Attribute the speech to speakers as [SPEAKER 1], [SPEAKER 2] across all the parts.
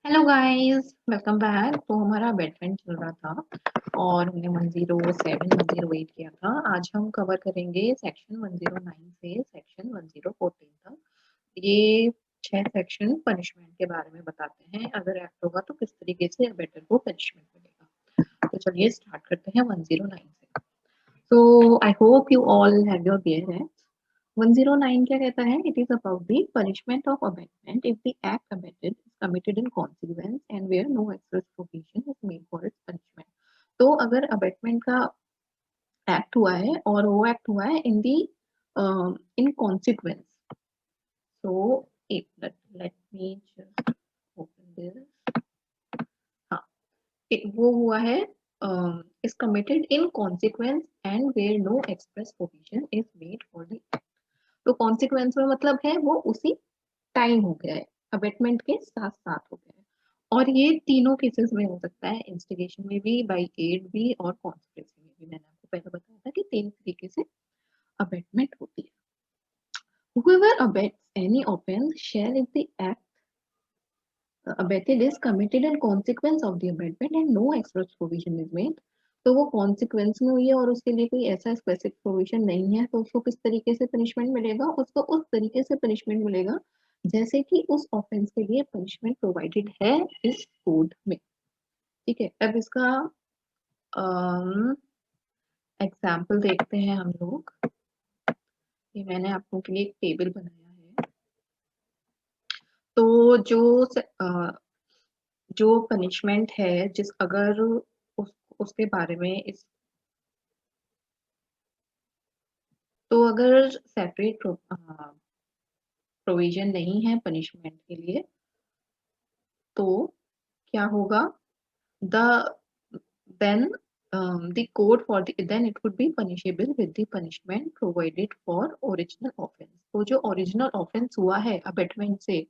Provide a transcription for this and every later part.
[SPEAKER 1] Hello guys, welcome back. तो हमारा abetment चल रहा था और हमने 107 108 किया था। आज हम कवर करेंगे सेक्शन 109 से सेक्शन 1014 तक। ये 6 सेक्शन पनिशमेंट के बारे में बताते हैं। अगर एक्ट होगा तो किस तरीके से अबेटर को पनिशमेंट मिलेगा। तो चलिए स्टार्ट करते हैं 109 से। So I hope you all have your bear hats. 109 क्या कहता है? It is about the punishment of abetment if the act abetted is committed in consequence and where no express provision is made for its punishment. तो अगर abetment का act हुआ है और वो एक्ट हुआ है in consequence. So let me just open this. हाँ, वो हुआ है is committed in consequence and where no express provision is made for the act. तो कॉन्सिक्वेंस में मतलब है वो उसी टाइम हो गया है, अबेटमेंट के साथ साथ हो गया है। और ये तीनों केसेस में हो सकता है, इंस्टिगेशन में भी, बाय एड भी और कॉन्स्पिरेसी में भी। मैंने आपको पहले बताया था कि तीन तरीके से अबेटमेंट होती है। Whoever abets any offense shall, if the act abetted is committed in consequence of the abetment and no express provision is made, तो वो कॉन्सिक्वेंस में हुई है और उसके लिए कोई ऐसा स्पेसिफिक प्रोविजन नहीं है, तो उसको किस तरीके से पनिशमेंट मिलेगा? उसको उस तरीके से पनिशमेंट मिलेगा जैसे कि उस ऑफेंस के लिए पनिशमेंट प्रोवाइडेड है इस कोड में। ठीक है, अब इसका एग्जाम्पल देखते हैं हम लोग। ये मैंने आपको के लिए एक टेबल बनाया है। तो जो पनिशमेंट है, जिस अगर उसके बारे में इस तो अगर सेपरेट प्रोविजन नहीं है पनिशमेंट के लिए, तो क्या होगा? The then the code for the then it would be punishable with the punishment provided for original offense. तो जो ओरिजिनल ऑफेंस हुआ है अबेटमेंट से,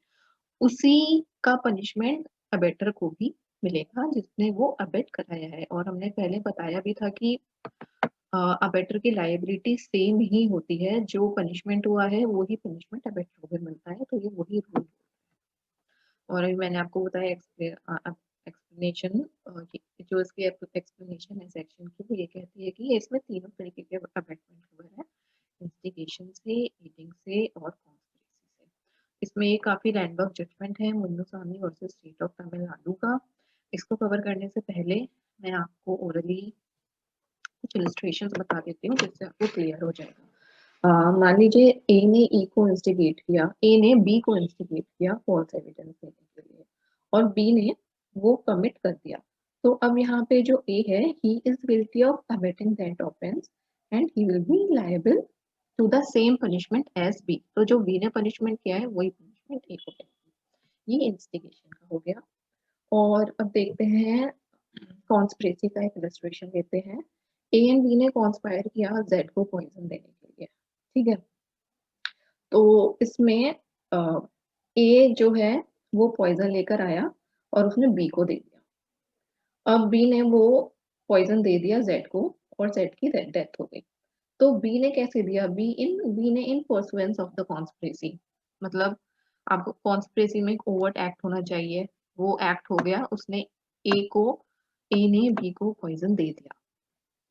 [SPEAKER 1] उसी का पनिशमेंट अबेटर को भी मिलेगा जिसने वो अबेट कराया है। और हमने पहले बताया भी था कि अबेटर की लायबिलिटी सेम ही होती है, जो पनिशमेंट हुआ है वो ही पनिशमेंट अबेटर को भी मिलता है। तो ये वही रूल। और अभी मैंने आपको बताया एक्सप्लेनेशन, जो इसकी एक्सप्लेनेशन है सेक्शन की, वो ये कहती है कि इसमें तीनों तरीके के अबेटमेंट हुए हैं, इंस्टिगेशन से, एडिंग से और कॉन्स्पिरेसी से। इसमें ये काफी लैंडमार्क जजमेंट है, मुन्नुसामी वर्सेस स्टेट ऑफ तमिलनाडु का। इसको कवर करने से पहले मैं आपको ओरली कुछ इलस्ट्रेशन बता देती हूँ जिससे आपको क्लियर हो जाएगा। मान लीजिए ए ने ई को इंस्टिगेट किया, ए ने बी को इंस्टिगेट किया फॉल्स एविडेंस देने के लिए, और बी ने वो कमिट कर दिया। तो अब यहाँ पे जो ए है, he is guilty of committing that offence and he will be liable to the same punishment as B. तो जो बी ने पनिशमेंट किया है वही पनिशमेंट ए को मिलेगी। ये इंस्टिगेशन का हो गया। और अब देखते हैं कॉन्स्पिरेसी का एक इलस्ट्रेशन लेते हैं। ए एंड बी ने कॉन्स्पायर किया जेड को पॉइजन देने के लिए। ठीक है, तो इसमें ए जो है वो पॉइजन लेकर आया और उसने बी को दे दिया। अब बी ने वो पॉइजन दे दिया जेड को और जेड की डेथ हो गई। तो बी ने कैसे दिया? बी ने इन परसुएंस ऑफ द कॉन्स्पिरेसी, मतलब आपको कॉन्स्पिरेसी में एक ओवर्ट एक्ट होना चाहिए, वो एक्ट हो गया। उसने ए ने बी को पॉइजन दे दिया,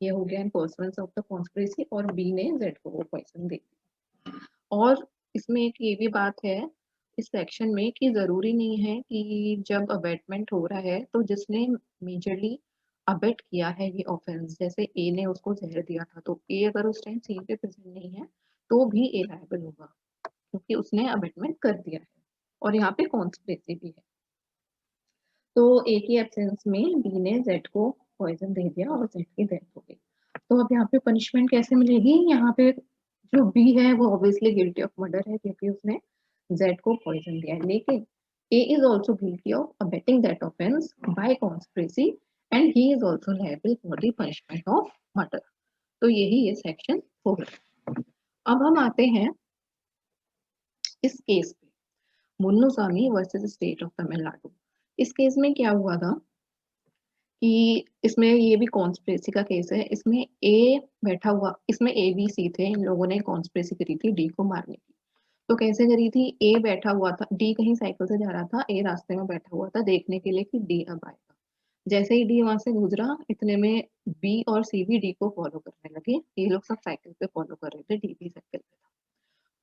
[SPEAKER 1] ये हो गया इन परसुएंस ऑफ द कॉन्स्पिरेसी, और बी ने जेड को वो पॉइजन दे दिया। और इसमें एक ये भी बात है इस सेक्शन में कि जरूरी नहीं है कि जब अबेटमेंट हो रहा है तो जिसने मेजरली अबेट किया है ये ऑफेंस, जैसे ए ने उसको जहर दिया था, तो ए अगर उस टाइम सीन पे प्रेजेंट नहीं है तो भी ए लायबल होगा क्योंकि उसने अबेटमेंट कर दिया है। और यहाँ पे कॉन्स्पिरेसी भी है। तो ए की एब्सेंस में बी ने जेड को पॉइजन दे दिया और जेड की डेथ हो गई। तो अब यहाँ पे पनिशमेंट कैसे मिलेगी? यहाँ पे जो बी है वो ऑब्वियसली गिल्टी ऑफ मर्डर है क्योंकि उसने जेड को पॉइजन दिया है, लेकिन A is also guilty of abetting that offence by conspiracy and he is also liable for the punishment of murder. तो यही ये सेक्शन 4 है। अब हम आते हैं इस केस पे, मुन्नुसामी वर्सेस स्टेट ऑफ तमिलनाडु। इस केस में क्या हुआ था कि इसमें ये भी कॉन्स्पिरेसी का केस है। इसमें ए बैठा हुआ, इसमें ए बी सी थे, इन लोगों ने कॉन्स्पिरेसी करी थी डी को मारने की। तो कैसे करी थी, ए बैठा हुआ था, डी कहीं साइकिल से जा रहा था, ए रास्ते में बैठा हुआ था देखने के लिए कि डी अब आएगा। जैसे ही डी वहां से गुजरा, इतने में बी और सी भी डी को फॉलो करने लगे। ये लोग सब साइकिल पे फॉलो कर रहे थे, डी भी साइकिल पे था।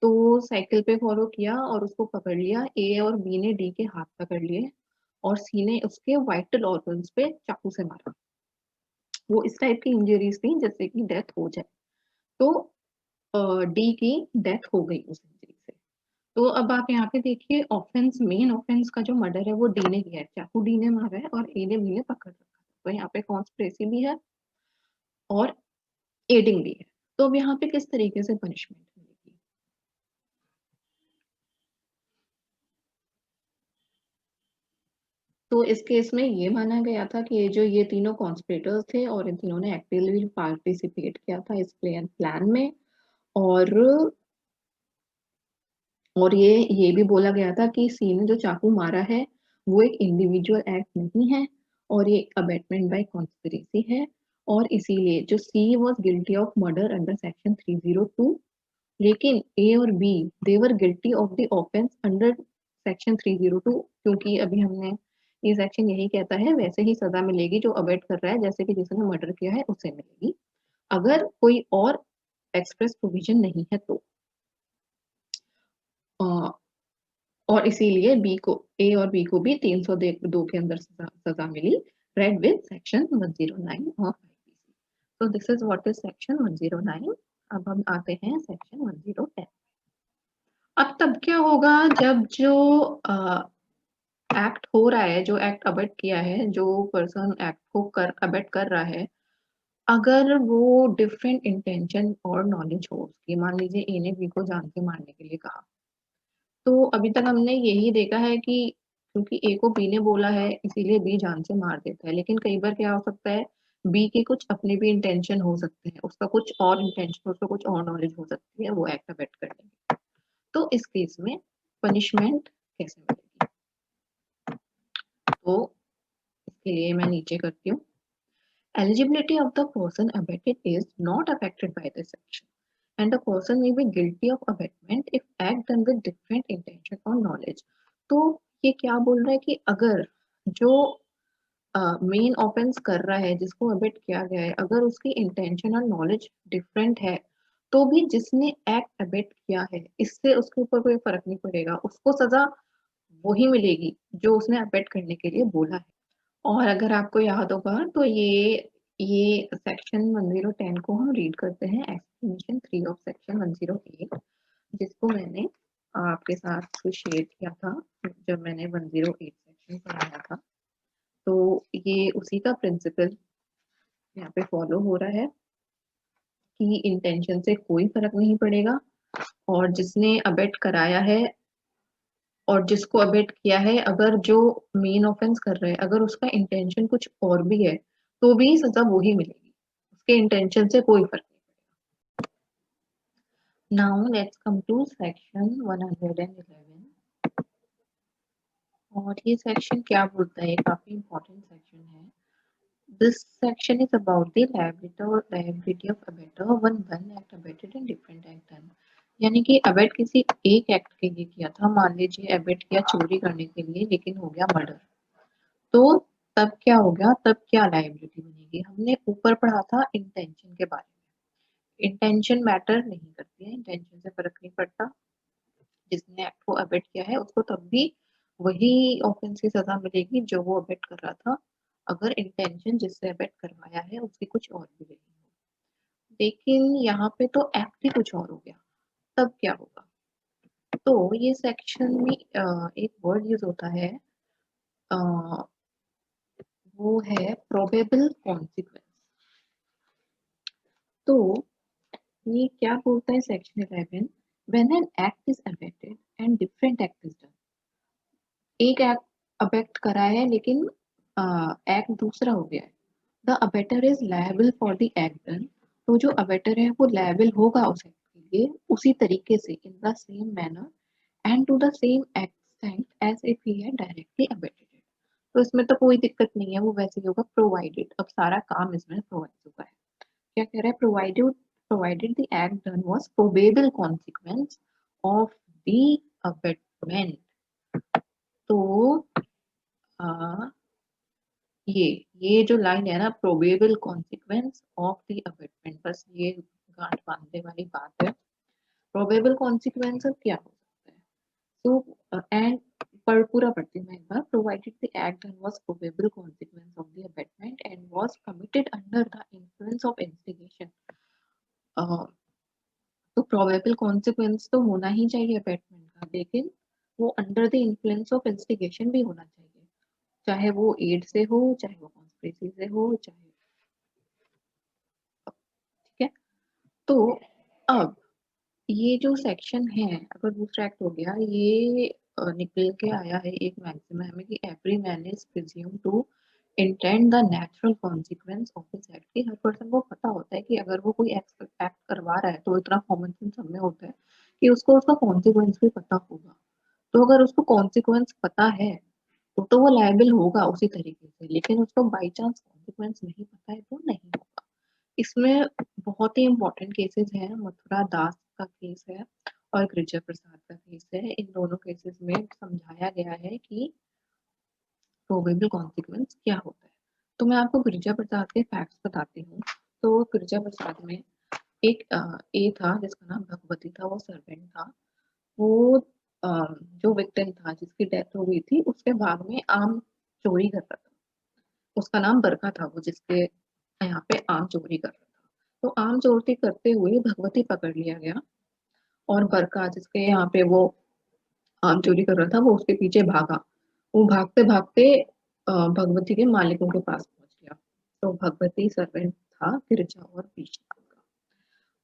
[SPEAKER 1] तो साइकिल पे फॉलो किया और उसको पकड़ लिया। ए और बी ने डी के हाथ पकड़ लिए और सी ने उसके वाइटल ऑर्गन्स पे चाकू से मारा। वो इस टाइप की इंजरीज थी जैसे कि डेथ हो जाए। तो डी की डेथ हो गई उस इंजरी से। तो अब आप यहाँ पे देखिए, ऑफेंस, मेन ऑफेंस का जो मर्डर है वो डी ने किया है, चाकू डी ने मारा है और ए ने बी ने पकड़ रखा है। तो यहाँ पे कॉन्स्पिरेसी भी है और एडिंग भी है। तो अब यहाँ पे किस तरीके से पनिशमेंट मिलेगी? तो इस केस में ये माना गया था कि ये तीनों कॉन्स्पिरेटर्स थे और इन तीनों ने एक्टिवली पार्टिसिपेट किया था इस प्लान में। और ये भी बोला गया था कि सी ने जो चाकू मारा है वो एक इंडिविजुअल एक्ट नहीं है और ये अबेटमेंट बाय कॉन्स्पिरेसी है। और इसीलिए जो C was guilty of murder under section 302, लेकिन ए और B they were guilty of the offence under section 302, क्योंकि अभी हमने ये सेक्शन यही कहता है वैसे ही सजा मिलेगी जो अबेट कर रहा है, जैसे कि जिसने मर्डर किया है उसे मिलेगी, अगर कोई और एक्सप्रेस प्रोविजन नहीं है तो। और इसीलिए बी को, ए और बी को भी 302 के अंदर सजा मिली, read with section 109 of IPC. तो this is what is section 109। अब हम आते हैं सेक्शन 110। अब तब क्या होगा जब जो एक्ट हो रहा है, जो एक्ट अबेट किया है, जो पर्सन एक्ट को अबेट कर रहा है, अगर वो डिफरेंट इंटेंशन और नॉलेज हो उसकी, मान लीजिए ए ने बी को जान से मारने के लिए कहा, तो अभी तक हमने यही देखा है कि क्योंकि ए को बी ने बोला है इसीलिए बी जान से मार देता है, लेकिन कई बार क्या हो सकता है, बी के कुछ अपने भी इंटेंशन हो सकते हैं, उसका कुछ और इंटेंशन, उसको कुछ और नॉलेज हो सकती है, वो एक्ट अबेट कर देंगे। तो इस केस में पनिशमेंट कैसे मिलेगी? तो इसके लिए मैं नीचे करती हूँ, eligibility of the person abetted is not affected by this section and the person may be guilty of abatement if act done with different intention or knowledge। तो ये क्या बोल रहा है कि अगर जो मेन ऑफेंस कर रहा है, जिसको अबेट किया गया है, अगर उसकी इंटेंशन और नॉलेज डिफरेंट है, तो भी जिसने एक्ट अबेट किया है इससे उसके ऊपर कोई फर्क नहीं पड़ेगा, उसको सजा वही मिलेगी जो उसने अबेट करने के लिए बोला है। और अगर आपको याद होगा तो ये सेक्शन 1010 को हम रीड करते हैं एक्सप्लेनेशन 3 ऑफ सेक्शन 108, जिसको मैंने आपके साथ शेयर किया था जब मैंने 108 सेक्शन पढ़ाया था। तो ये उसी का प्रिंसिपल यहाँ पे फॉलो हो रहा है कि इंटेंशन से कोई फर्क नहीं पड़ेगा, और जिसने अबेट कराया है और जिसको अबेट किया है, अगर जो मेन ऑफेंस कर रहा है अगर उसका इंटेंशन कुछ और भी है तो भी सजा वो ही मिलेगी, उसके इंटेंशन से कोई फर्क नहीं पड़ेगा। Now let's come to section 111। और ये सेक्शन क्या बोलता है, काफी इंपॉर्टेंट सेक्शन है। This section is about the liability of abetter when one act abetted and different act done। यानी कि अबेट किसी एक एक्ट के लिए किया था, मान लीजिए अबेट किया चोरी करने के लिए लेकिन हो गया मर्डर, तो तब क्या हो गया, तब क्या लायबिलिटी बनेगी? हमने ऊपर पढ़ा था इंटेंशन के बारे में। इंटेंशन मैटर नहीं करती है, इंटेंशन से फर्क नहीं पड़ता, जिसने एक्ट को अबेट किया है उसको तब भी वही ऑफेंस की सजा मिलेगी जो वो अबेट कर रहा था, अगर इंटेंशन जिससे अबेट करवाया है उसकी कुछ और भी रही हो। लेकिन यहाँ पे तो एक्ट ही कुछ और हो गया, तब क्या होगा? तो ये सेक्शन में एक वर्ड यूज होता है, अ, वो है प्रोबेबल कॉन्सिक्वेंस। तो ये क्या बोलता है section 11, when an act is abetted and different act is done. एक एक्ट अबेक्ट करा है लेकिन एक्ट दूसरा हो गया है, the abettor is liable for the act done. तो जो अबेटर है वो लायबल होगा उस एक्ट के लिए उसी तरीके से, in the same manner and to the same extent as if he had directly abetted it. तो इसमें तो कोई दिक्कत नहीं है, वो वैसे ही होगा, प्रोवाइडेड, अब सारा काम इसमें प्रोवाइड हुआ है। क्या कह रहा है, provided the act done was probable consequence of the abetment. तो ये जो लाइन है ना, probable consequence of the abetment, बस ये गांठ बांधने वाली बात है। प्रोबेबल कॉन्सिक्वेंस अब क्या हो सकता है? तो एंड पर पूरा पढ़ती हूँ मैं एक बार। Provided the act done was probable consequence of the abetment and was committed under the influence of instigation. तो प्रोबेबल कॉन्सिक्वेंस तो होना ही चाहिए अबेटमेंट का, लेकिन वो under the influence of instigation भी होना चाहिए, चाहे वो एड से हो, चाहे वो कॉन्स्पिरेसी से हो, चाहे, ठीक है। तो अब ये जो सेक्शन है, अगर दूसरा एक्ट हो गया, ये निकल के आया है एक मैक्सिमम में कि every man is presume to intend the natural consequence of his act, कि हर पर्सन को पता होता है कि अगर वो कोई एक्ट करवा रहा है तो इतना कॉमन सेंस सब में होता है कि उसको उसका कॉन्सिक्वेंस भी पता होगा। तो अगर उसको कॉन्सिक्वेंस पता है तो वो लायबल होगा उसी तरीके से, लेकिन उसको बाई चांस कॉन्सिक्वेंस नहीं पता है तो नहीं होगा। इसमें बहुत ही इंपॉर्टेंट केसेस हैं, मथुरा दास का केस है और गिरिजा प्रसाद का केस है। इन दोनों केसेस में समझाया गया है कि प्रोबेबल कॉन्सिक्वेंस क्या होता है। तो मैं आपको गिरिजा प्रसाद के फैक्ट्स बताती हूँ। तो गिरिजा प्रसाद में एक ए था जिसका नाम भगवती था, वो सर्वेंट था। वो जो विक्टिम था जिसकी डेथ हो गई थी, उसके बाग में आम चोरी कर रहा था। उसका नाम बरका था, वो जिसके यहाँ पे आम चोरी कर रहा था। तो आम चोरी करते हुए भगवती पकड़ लिया गया और बरका जिसके यहाँ पे वो आम चोरी कर रहा था, वो उसके पीछे भागा। वो भागते भागते भगवती के मालिकों के पास पहुंच गया। तो भगवती सर्वेंट था गिरिजा और विश्वनाथ का,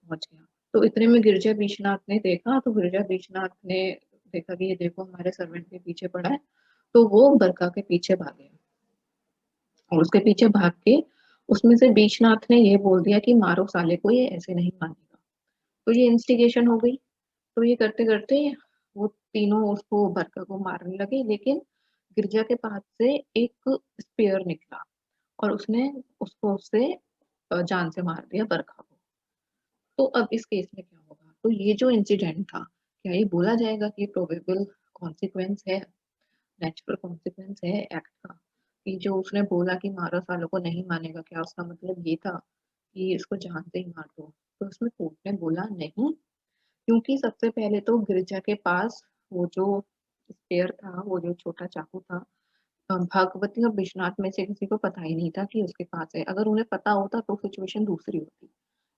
[SPEAKER 1] पहुंच गया। तो इतने में गिरिजा विश्वनाथ ने देखा, तो गिरिजा विश्वनाथ ने देखा कि ये देखो हमारे सर्वेंट के पीछे पड़ा है, तो वो बरका के पीछे भागे और उसके पीछे भाग के उसमें से बीचनाथ ने ये बोल दिया कि मारो साले को, ये ऐसे नहीं मानेगा। तो ये इंस्टिगेशन हो गई। तो ये करते करते वो तीनों उसको बरका को मारने लगे, लेकिन गिरजा के पास से एक स्पेयर निकला और उसने उसको उससे जान से मार दिया बरखा को। तो अब इस केस में क्या होगा? तो ये जो इंसिडेंट था, क्या ये बोला जाएगा कि प्रोबेबल कॉन्सिक्वेंस है, नेचुरल कॉन्सिक्वेंस है एक्ट का? कि जो उसने बोला कि मारो सालों को नहीं मानेगा, क्या उसका मतलब ये था कि इसको जान से ही मार दो? तो उसमें कोर्ट ने बोला नहीं, क्योंकि सबसे पहले तो गिरिजा के पास वो जो स्पेयर था, वो जो छोटा चाकू था, भागवती और विश्वनाथ में से किसी को पता ही नहीं था कि उसके पास है। अगर उन्हें पता होता तो सिचुएशन दूसरी होती,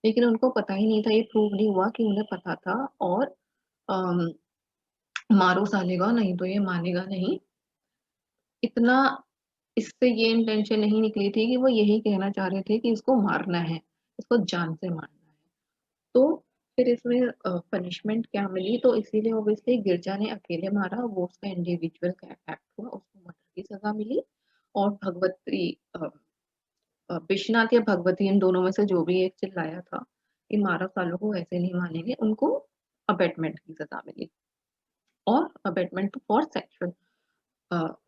[SPEAKER 1] लेकिन उनको पता ही नहीं था। ये प्रूव नहीं हुआ कि उन्हें पता था। और अम, मारो सालेगा नहीं तो ये मानेगा नहीं, इतना इससे ये इंटेंशन नहीं निकली थी कि वो यही कहना चाह रहे थे कि इसको मारना है, इसको जान से मारना है। तो फिर इसमें पनिशमेंट क्या मिली? तो इसीलिए ऑब्वियसली गिरजा ने अकेले मारा, वो उसका इंडिविजुअल का एक्ट हुआ, उसको मर्डर की सजा मिली। और भगवती विश्वनाथ या भगवती, इन दोनों में से जो भी एक चिल्लाया था कि मारा सालों को ऐसे नहीं मानेंगे, उनको अबेटमेंट की सजा मिली। और abetment for sexual,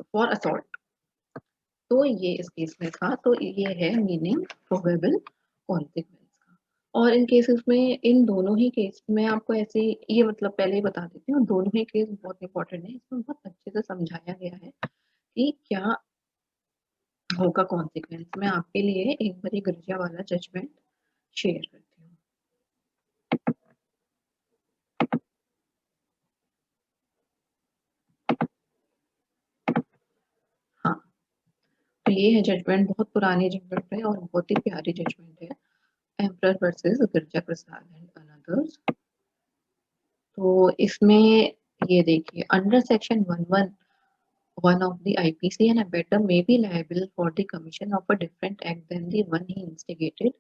[SPEAKER 1] for assault. तो ये इस केस में था। तो ये है मीनिंग प्रोबेबल कॉन्सिक्वेंस का। और इन केसेस में, इन दोनों ही केस में आपको ऐसे ये मतलब पहले ही बता देती हूँ, दोनों ही केस बहुत इंपॉर्टेंट है। इसमें बहुत अच्छे से समझाया गया है कि क्या होगा कॉन्सिक्वेंस। मैं आपके लिए एक बार गिरजा वाला जजमेंट शेयर करती हूँ। हाँ, तो ये है जजमेंट, बहुत पुरानी जजमेंट है और बहुत ही प्यारी जजमेंट है। Emperor versus Girja Prasad and others. तो इसमें ये देखिए, under section 111 of the IPC, an abettor may be liable for the commission of a different act than the one he instigated,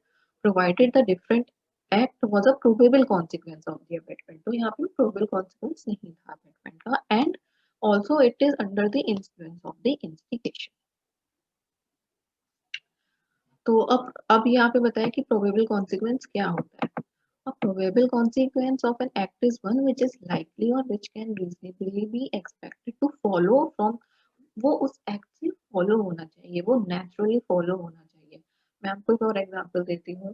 [SPEAKER 1] provided the different act was a probable consequence of the abatement. तो यहाँ पे probable consequence नहीं था abatement का, and also it is under the influence of the instigation. तो अब यहाँ पे बताया कि probable consequence क्या होता है। A probable consequence of an act is one which is likely or which can reasonably be expected to follow from, वो उस एक्ट से फॉलो होना चाहिए, वो नेचुरली फॉलो होना चाहिए। मैं आपको एक और एग्जांपल देती हूँ।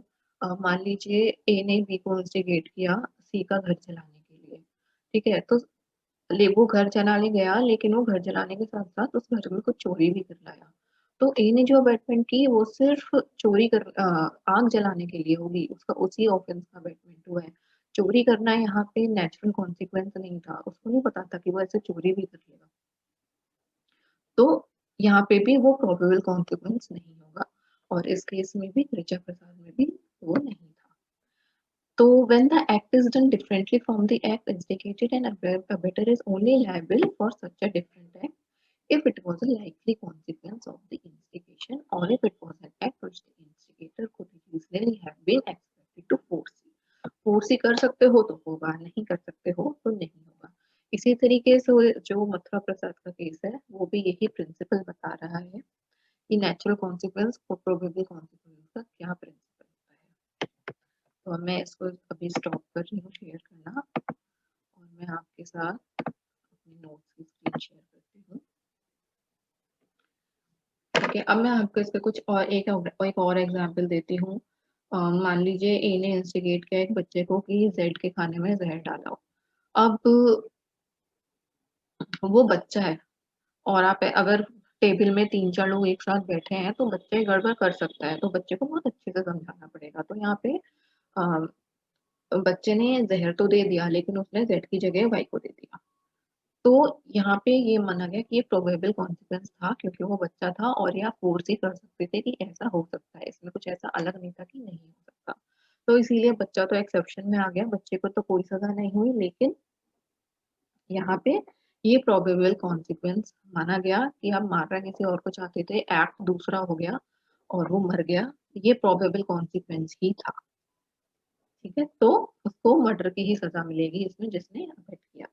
[SPEAKER 1] मान लीजिए ए ने बी को इंस्टिगेट किया सी का घर चलाने के लिए, ठीक है। तो वो घर जलाने गया, लेकिन वो घर जलाने के साथ साथ उस घर में कुछ चोरी भी कर लाया। तो ए ने जो अबेटमेंट की वो सिर्फ चोरी कर आग जलाने के लिए होगी, उसका उसी ऑफेंस का अबेटमेंट हुआ है। चोरी करना यहाँ पे नेचुरल कॉन्सिक्वेंस नहीं था, उसको नहीं पता था कि वो ऐसे चोरी भी कर लेगा। तो यहाँ पे भी वो प्रोबेबल कॉन्सिक्वेंस नहीं होगा, और इस केस में भी ऋचा प्रसाद में भी वो नहीं था। तो when the act is done differently from the act instigated, an abettor is only liable for such a different act if it was a likely consequence of the instigation, or if it was an act which the instigator could easily have been expected to foresee. फोर्सी कर सकते हो तो होगा, नहीं कर सकते हो तो नहीं होगा। इसी तरीके से जो मथुरा प्रसाद का केस है वो भी यही प्रिंसिपल बता रहा है कि नेचुरल कॉन्सिक्वेंस और प्रोबेबल कॉन्सिक्वेंस का क्या प्रिंसिपल होता है। तो अब मैं इसको अभी स्टॉप कर रही हूँ शेयर करना, और मैं आपके साथ अपने नोट्स की स्क्रीन शेयर करती हूँ। ठीक है, अब मैं आपको इसका कुछ और एक और एग्जांपल देती हूँ। मान लीजिए ए ने इंस्टिगेट किया एक बच्चे को कि जेड के खाने में जहर डाला हो। अब वो बच्चा है, और आप अगर टेबल में 3-4 लोग एक साथ बैठे हैं तो बच्चे गड़बड़ कर सकता है, तो बच्चे को बहुत अच्छे से समझाना पड़ेगा। तो यहाँ पे बच्चे ने जहर तो दे दिया, लेकिन उसने जेड की जगह वाई को दे दिया। तो यहाँ पे ये माना गया कि ये प्रोबेबल कॉन्सिक्वेंस था, क्योंकि वो बच्चा था और या फोर्स ही कर सकते थे कि ऐसा हो सकता है, इसमें कुछ ऐसा अलग नहीं था कि नहीं हो सकता। तो इसीलिए बच्चा तो एक्सेप्शन में आ गया, बच्चे को तो कोई सजा नहीं हुई, लेकिन यहाँ पे ये प्रोबेबल कॉन्सिक्वेंस माना गया कि आप मारना किसी और को चाहते थे, एक्ट दूसरा हो गया और वो मर गया, ये प्रोबेबल कॉन्सिक्वेंस ही था। ठीक है, तो उसको मर्डर की ही सजा मिलेगी इसमें, जिसने अबेट किया था।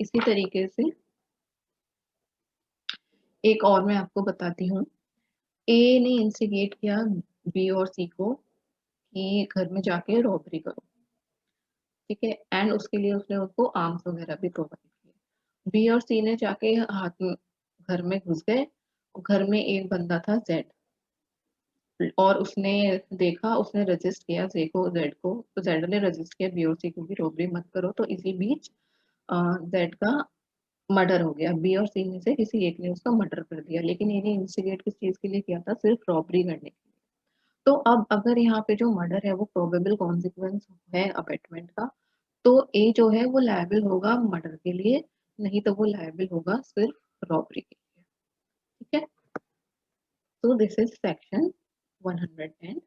[SPEAKER 1] इसी तरीके से एक और मैं आपको बताती हूँ। ए ने इंस्टिगेट किया बी और सी को कि घर में जाके रॉबरी करो। ठीक है, एंड उसके लिए उसने उसको आर्म्स वगैरह भी प्रोवाइड किए। बी और सी ने जाके हाथ में घर में घुस गए। घर में एक बंदा था जेड, और उसने देखा, उसने रजिस्ट किया जे को जेड को, तो जेड ने रजिस्ट किया बी और सी को भी रॉबरी मत करो। तो इसी बीच जेड का मर्डर हो गया, बी और सी में से किसी एक ने उसका मर्डर कर दिया, लेकिन इन्हें इंस्टिगेट किस चीज के लिए किया था, सिर्फ रॉबरी करने के लिए। तो अब अगर यहाँ पे जो मर्डर है वो प्रोबेबल कॉन्सिक्वेंस है अबेटमेंट का, तो ए जो है वो लायबल होगा मर्डर के लिए, नहीं तो वो लायबल होगा सिर्फ रॉबरी के लिए। ठीक है, तो this is section 111।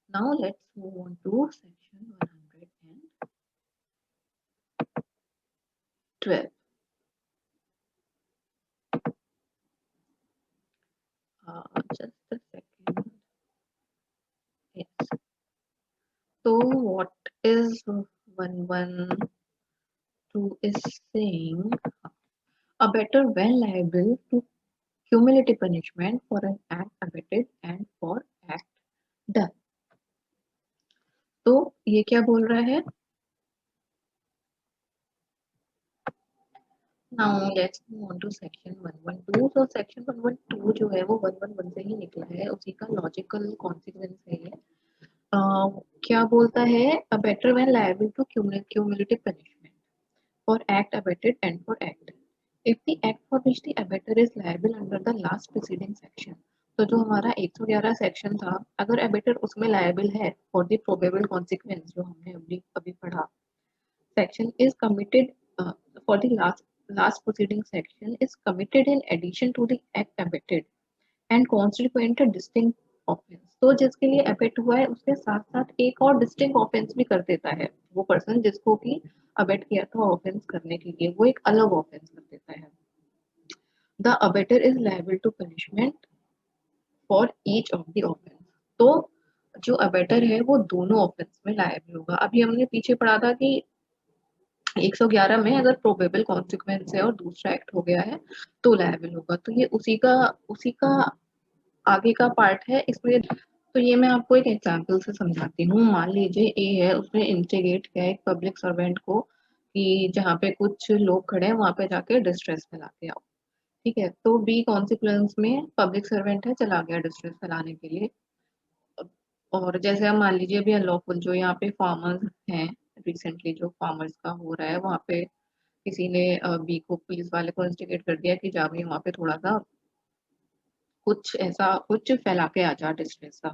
[SPEAKER 1] Now let's move on to section 112। Just a second. Yes. So what is 112 is saying? A better when liable to cumulative punishment for an act abetted and for act done। तो ये क्या बोल रहा है? Now let's move on to section 112। तो section 112 जो है वो 111 से ही निकला है, उसी का लॉजिकल कॉन्सिक्वेंस है ये। क्या बोलता है? A better when liable to cumulative punishment for act abetted and for act if the act for which the abettor is liable under the last preceding section। तो जो हमारा 111 सेक्शन था, अगर अबेटर उसमें लायबल है फॉर द प्रोबेबल कॉन्सिक्वेंस जो हमने अभी अभी पढ़ा, section is committed for the last proceeding section is committed in addition to the act abetted and consequent a distinct offense। तो जिसके लिए अबेट हुआ है उसके साथ साथ एक और डिस्टिंक्ट ऑफेंस भी कर देता है, वो पर्सन जिसको कि अबेट किया था ऑफेंस करने के लिए, वो एक अलग ऑफेंस कर देता है। The abettor is liable to punishment for each of the offence. तो जो अबेटर है वो दोनों ऑफेंस में लायबल होगा। अभी हमने पीछे पढ़ा था कि 111 में अगर प्रोबेबल कॉन्सिक्वेंस है और दूसरा एक्ट हो गया है तो लायबल होगा। तो ये उसी का आगे का पार्ट है इसमें। तो ये मैं आपको एक एग्जांपल से समझाती हूँ। मान लीजिए ए है, उसने इंस्टिगेट किया एक पब्लिक सर्वेंट को कि जहाँ पे कुछ लोग खड़े हैं वहां पे जाके डिस्ट्रेस फैला के आओ। ठीक है, तो बी कॉन्सिक्वेंस में पब्लिक सर्वेंट है, चला गया डिस्ट्रेस फैलाने के लिए। और जैसे हम मान लीजिए अभी अनलॉफुल जो यहाँ पे फार्मर्स हैं रिसेंटली जो फार्मर्स का हो रहा है, वहाँ पे किसी ने बी को, पुलिस वाले को इंस्टिगेट कर दिया कि जा भाई वहाँ पे थोड़ा-सा कुछ ऐसा कुछ फैला के आ जा डिस्ट्रेस सा।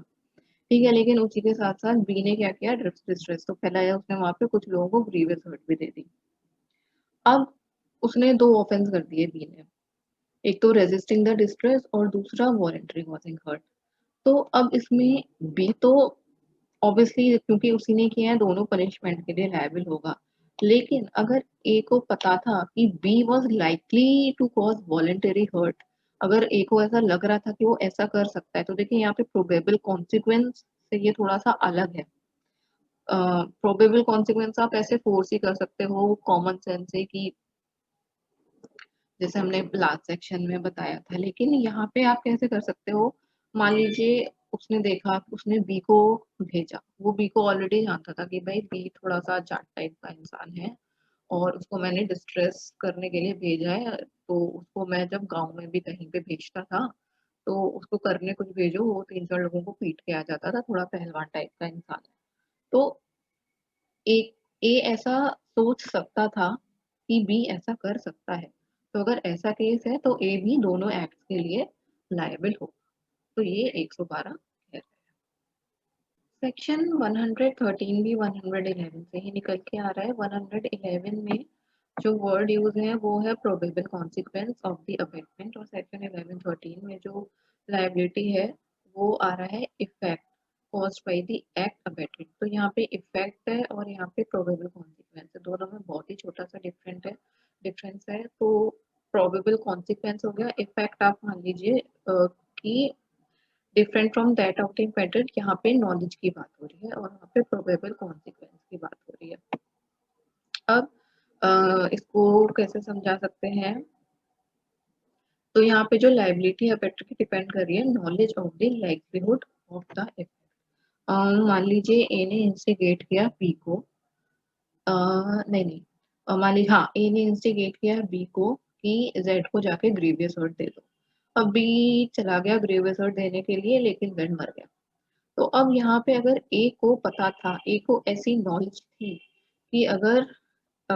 [SPEAKER 1] ठीक है, लेकिन उसी के साथ-साथ बी ने क्या किया, डिस्ट्रेस तो फैलाया उसने, वहाँ पे कुछ लोगों को ग्रीवियस हर्ट भी दे दी। अब उसने 2 ऑफेंस कर दिए बी ने, एक तो रेजिस्टिंग द डिस्ट्रेस और दूसरा वॉलंटरी कॉजिंग हर्ट। तो अब इसमें बी तो ऑब्वियसली क्योंकि उसी ने किया है, दोनों पनिशमेंट के लिए लायबल होगा। लेकिन अगर ए को पता था कि B was likely to cause voluntary hurt, अगर ए को ऐसा लग रहा था कि वो ऐसा कर सकता है, तो देखिए यहाँ पे प्रोबेबल कॉन्सिक्वेंस से ये थोड़ा-सा अलग है। प्रोबेबल कॉन्सिक्वेंस आप ऐसे फोर्स ही कर सकते हो कॉमन सेंस से कि जैसे हमने लास्ट सेक्शन में बताया था, लेकिन यहाँ पे आप कैसे कर सकते हो, मान लीजिए उसने देखा, उसने बी को भेजा, वो बी को ऑलरेडी जानता था कि भाई बी थोड़ा-सा जाट टाइप का इंसान है और उसको मैंने डिस्ट्रेस करने के लिए भेजा है, तो उसको मैं जब गाँव में भी कहीं पे भेजता था, तो उसको करने कुछ भेजो, वो 3-4 लोगों को पीट के आ जाता था, थोड़ा पहलवान टाइप का इंसान है। तो एक ए ऐसा सोच सकता था कि बी ऐसा कर सकता है। तो अगर ऐसा केस है तो ए भी दोनों एक्ट्स के लिए लायबल हो। तो ये 112 है। सेक्शन 113 भी 111 से ही निकल के आ रहा है। 111 में जो वर्ड यूज है वो है probable consequence of the abetment, और सेक्शन 1113 में जो लायबिलिटी है वो आ रहा है effect caused by the act abetted. तो यहाँ पे इफेक्ट है और यहाँ पे प्रोबेबल कॉन्सिक्वेंस है, दोनों में बहुत ही छोटा सा डिफरेंस है। तो प्रोबेबल कॉन्सिक्वेंस हो गया, इफेक्ट आप मान लीजिए कि different from that of the impeded, यहाँ पे नॉलेज की बात हो रही है और यहाँ पे प्रोबेबल कॉन्सिक्वेंस की बात हो रही है। अब इसको कैसे समझा सकते हैं, तो यहाँ पे जो लाइबिलिटी अबेटर की डिपेंड कर रही है knowledge of the livelihood of the effect. मान लीजिए ए ने इंस्टिगेट किया बी को, नहीं नहीं मान लीजिए हाँ, ए ने इंस्टिगेट किया बी को कि जेड को जाके ग्रीवियस हर्ट दे दो। अब बी चला गया ग्रीवियस हर्ट देने के लिए, लेकिन जेड मर गया। तो अब यहाँ पे अगर ए को पता था, ए को ऐसी नॉलेज थी कि अगर अ,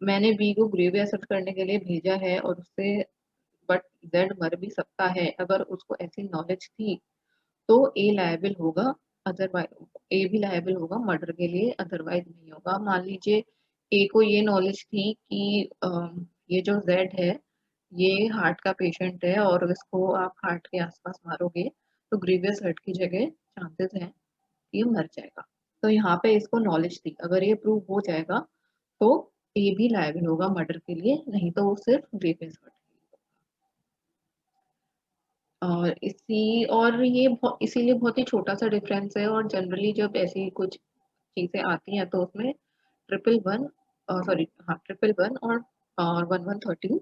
[SPEAKER 1] मैंने बी को ग्रेवी असर करने के लिए भेजा है और उससे बट जेड मर भी सकता है, अगर उसको ऐसी नॉलेज थी तो ए लायबल होगा, अदरवाइज ए भी लायबल होगा मर्डर के लिए, अदरवाइज नहीं होगा। मान लीजिए ए को ये नॉलेज थी कि ये जो जेड है ये हार्ट का पेशेंट है और इसको आप हार्ट के आसपास मारोगे तो ग्रीवियस हर्ट की जगह चांसेस हैं कि ये मर जाएगा। तो यहाँ पे इसको नॉलेज थी, अगर ये प्रूव हो जाएगा तो ए भी लायबल होगा मर्डर के लिए, नहीं तो वो सिर्फ ग्रीवियस हर्ट। और इसीलिए बहुत ही छोटा सा डिफरेंस है, और जनरली जब ऐसी कुछ चीजें आती हैं तो उसमें ट्रिपल वन, सॉरी हाँ ट्रिपल वन और 1113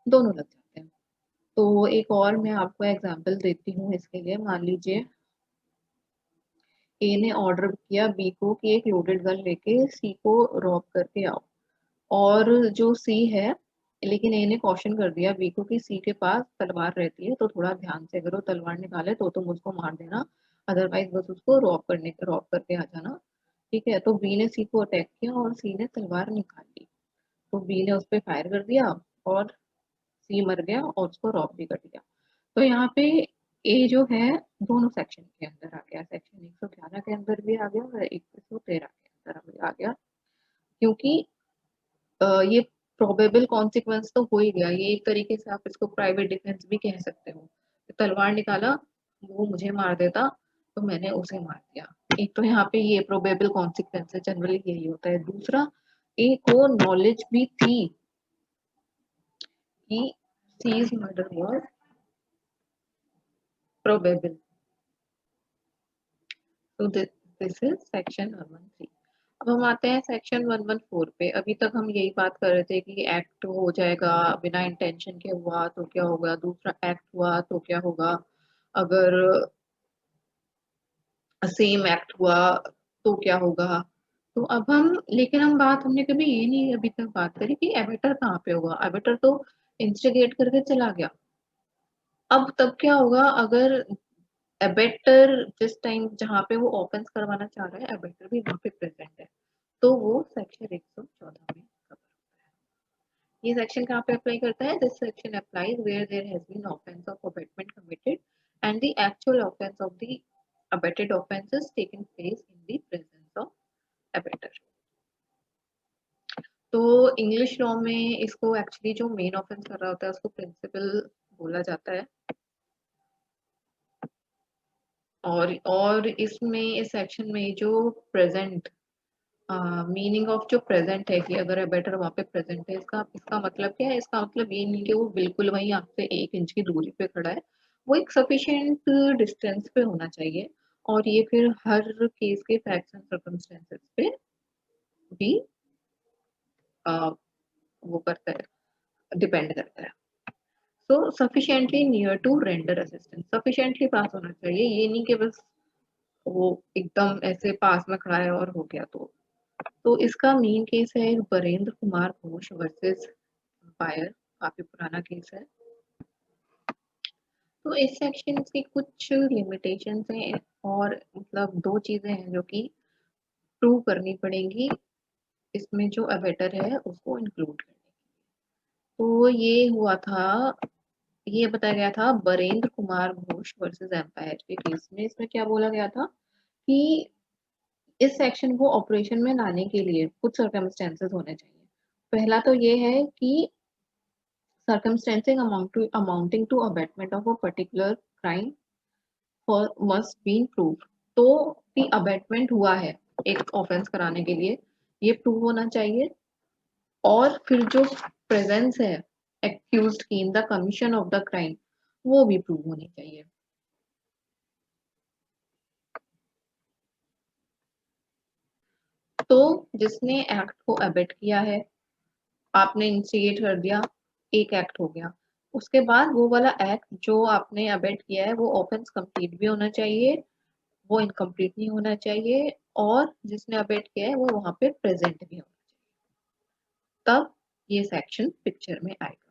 [SPEAKER 1] दोनों लग जाते हैं। तो एक और मैं आपको एग्जांपल देती हूँ इसके लिए। मान लीजिए ए ने ऑर्डर किया बी को कि एक लोडेड गन लेके सी को रॉब करके आओ, और जो सी है, लेकिन ए ने कॉशन कर दिया बी को कि सी के पास तलवार रहती है तो थोड़ा ध्यान से, अगर वो तलवार निकाले तो तुम उसको मार देना, अदरवाइज बस उसको रॉब करके आ जाना। ठीक है, तो बी ने सी को अटैक किया और सी ने तलवार निकाल ली, तो बी ने उस पर फायर कर दिया और सी मर गया और उसको रॉब भी कर दिया। तो यहाँ पे ए जो है दोनों सेक्शन के अंदर आ गया, सेक्शन 111 के अंदर भी आ गया और 113 के अंदर भी आ गया, क्योंकि ये प्रोबेबल कॉन्सिक्वेंस तो हो ही गया। ये एक तरीके से आप इसको प्राइवेट डिफेंस भी कह सकते हो, तलवार निकाला, वो मुझे मार देता तो मैंने उसे मार दिया। एक तो यहाँ पे ये प्रोबेबल कॉन्सिक्वेंस है, जनरली यही होता है। दूसरा, ए को नॉलेज भी थी कि सीज मर्डर वाज प्रोबेबल, तो दिस इज सेक्शन 113। अब हम आते हैं सेक्शन 114 पे। अभी तक हम यही बात कर रहे थे कि एक्ट हो जाएगा बिना इंटेंशन के हुआ तो क्या होगा, दूसरा एक्ट हुआ तो क्या होगा, अगर सेम एक्ट हुआ तो क्या होगा। तो अब हम बात हमने कभी ये नहीं अभी तक बात करी कि एबेटर कहाँ पे होगा। एबेटर तो इंस्टिगेट करके चला गया, अब तब क्या होगा अगर एबेटर जिस टाइम जहाँ पे वो ऑफेंस करवाना चाह रहा है एबेटर भी वहाँ पे प्रेजेंट है, तो वो सेक्शन 114 में कवर होता है। ये सेक्शन कहाँ पे अप्लाई करता है? This section applies where there has been offence of abetment committed and the actual offence of the abetted offence is taken place in the presence of abettor. तो English law में इसको actually जो main offence कर रहा होता है उसको principal बोला जाता है। और इसमें इस सेक्शन में जो प्रेजेंट मीनिंग ऑफ जो प्रेजेंट है कि अगर अबेटर वहाँ पे प्रेजेंट है, इसका इसका मतलब क्या है? इसका मतलब ये नहीं कि वो बिल्कुल वहीं आपसे 1 इंच की दूरी पे खड़ा है, वो एक सफिशिएंट डिस्टेंस पे होना चाहिए। और ये फिर हर केस के फैक्ट्स एंड सर्कमस्टेंसेस पे भी आ, वो करता है, डिपेंड करता है। So sufficiently near to render assistance, sufficiently पास होना चाहिए, ये नहीं कि बस वो एकदम ऐसे पास में खड़ा है और हो गया। तो इसका मेन केस है बरेंद्र कुमार घोष वर्सेस एम्पायर, काफी पुराना केस है। तो इस सेक्शन की कुछ लिमिटेशंस हैं और मतलब दो चीजें हैं जो कि प्रूव करनी पड़ेंगी इसमें जो अबेटर है उसको इंक्लूड करने। तो ये हुआ था, ये बताया गया था बरेंद्र कुमार घोष वर्सेस एम्पायर के केस में। इसमें क्या बोला गया था कि इस सेक्शन को ऑपरेशन में लाने के लिए कुछ सर्कमस्टेंसेस होने चाहिए। पहला तो ये है कि circumstances amounting to abatement of a particular crime for must be proved। तो कि अबेटमेंट हुआ है एक ऑफेंस कराने के लिए, ये प्रूव होना चाहिए। और फिर जो प्रेजेंस है एक्यूज्ड की in the commission of the crime, वो भी प्रूव होनी चाहिए। तो जिसने एक्ट को अबेट किया है, आपने इंस्टिगेट कर दिया, एक एक्ट हो गया। उसके बाद वो वाला एक्ट जो आपने अबेट किया है वो ऑफेंस कंप्लीट भी होना चाहिए, वो इनकम्प्लीट नहीं होना चाहिए, और जिसने अबेट किया है वो वहां पे प्रेजेंट भी होना चाहिए, तब ये सेक्शन पिक्चर में आएगा।